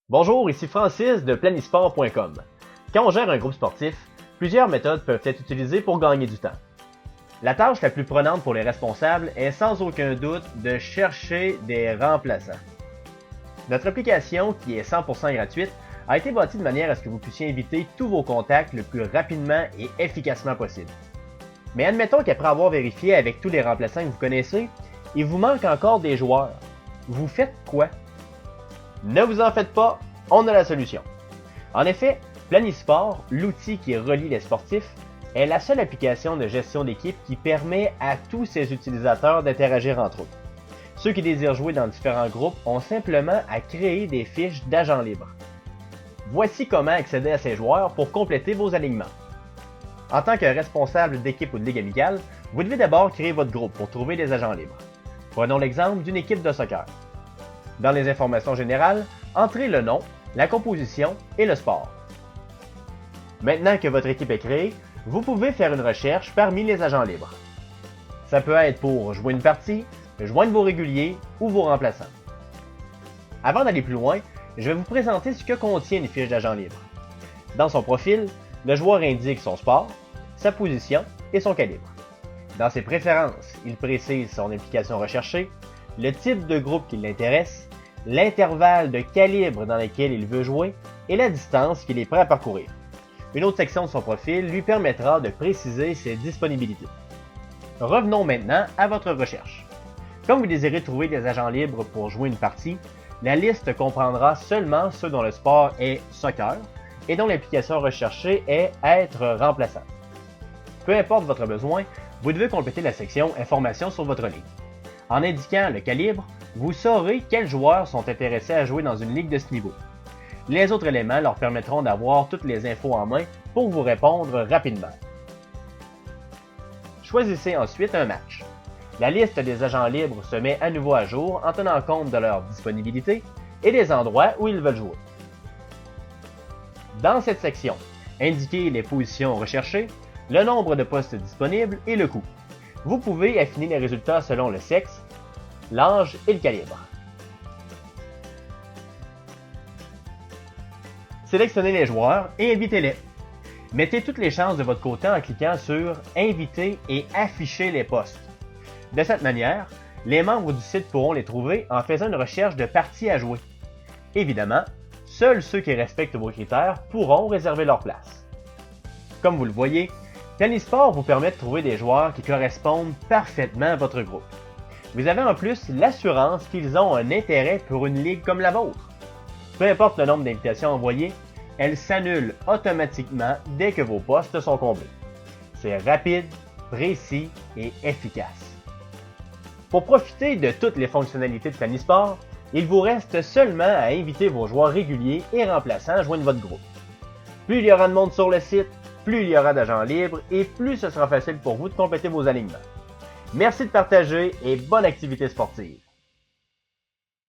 Bonjour, ici Francis de planisport.com. Quand on gère un groupe sportif, plusieurs méthodes peuvent être utilisées pour gagner du temps. La tâche la plus prenante pour les responsables est sans aucun doute de chercher des remplaçants. Notre application, qui est 100% gratuite, a été bâtie de manière à ce que vous puissiez inviter tous vos contacts le plus rapidement et efficacement possible. Mais admettons qu'après avoir vérifié avec tous les remplaçants que vous connaissez, il vous manque encore des joueurs. Vous faites quoi? Ne vous en faites pas, on a la solution. En effet, Planisport, l'outil qui relie les sportifs, est la seule application de gestion d'équipe qui permet à tous ses utilisateurs d'interagir entre eux. Ceux qui désirent jouer dans différents groupes ont simplement à créer des fiches d'agents libres. Voici comment accéder à ces joueurs pour compléter vos alignements. En tant que responsable d'équipe ou de ligue amicale, vous devez d'abord créer votre groupe pour trouver des agents libres. Prenons l'exemple d'une équipe de soccer. Dans les informations générales, entrez le nom, la composition et le sport. Maintenant que votre équipe est créée, vous pouvez faire une recherche parmi les agents libres. Ça peut être pour jouer une partie, joindre vos réguliers ou vos remplaçants. Avant d'aller plus loin, je vais vous présenter ce que contient une fiche d'agent libre. Dans son profil, le joueur indique son sport, sa position et son calibre. Dans ses préférences, il précise son implication recherchée, le type de groupe qui l'intéresse, l'intervalle de calibre dans lequel il veut jouer et la distance qu'il est prêt à parcourir. Une autre section de son profil lui permettra de préciser ses disponibilités. Revenons maintenant à votre recherche. Comme vous désirez trouver des agents libres pour jouer une partie, la liste comprendra seulement ceux dont le sport est soccer et dont l'implication recherchée est être remplaçant. Peu importe votre besoin, vous devez compléter la section Informations sur votre ligue. En indiquant le calibre, vous saurez quels joueurs sont intéressés à jouer dans une ligue de ce niveau. Les autres éléments leur permettront d'avoir toutes les infos en main pour vous répondre rapidement. Choisissez ensuite un match. La liste des agents libres se met à nouveau à jour en tenant compte de leur disponibilité et des endroits où ils veulent jouer. Dans cette section, indiquez les positions recherchées, le nombre de postes disponibles et le coût. Vous pouvez affiner les résultats selon le sexe, l'âge et le calibre. Sélectionnez les joueurs et invitez-les. Mettez toutes les chances de votre côté en cliquant sur « Inviter » et « Afficher les postes ». De cette manière, les membres du site pourront les trouver en faisant une recherche de parties à jouer. Évidemment, seuls ceux qui respectent vos critères pourront réserver leur place. Comme vous le voyez, Planisport vous permet de trouver des joueurs qui correspondent parfaitement à votre groupe. Vous avez en plus l'assurance qu'ils ont un intérêt pour une ligue comme la vôtre. Peu importe le nombre d'invitations envoyées, elles s'annulent automatiquement dès que vos postes sont comblés. C'est rapide, précis et efficace. Pour profiter de toutes les fonctionnalités de Planisport, il vous reste seulement à inviter vos joueurs réguliers et remplaçants à joindre votre groupe. Plus il y aura de monde sur le site, plus il y aura d'agents libres et plus ce sera facile pour vous de compléter vos alignements. Merci de partager et bonne activité sportive!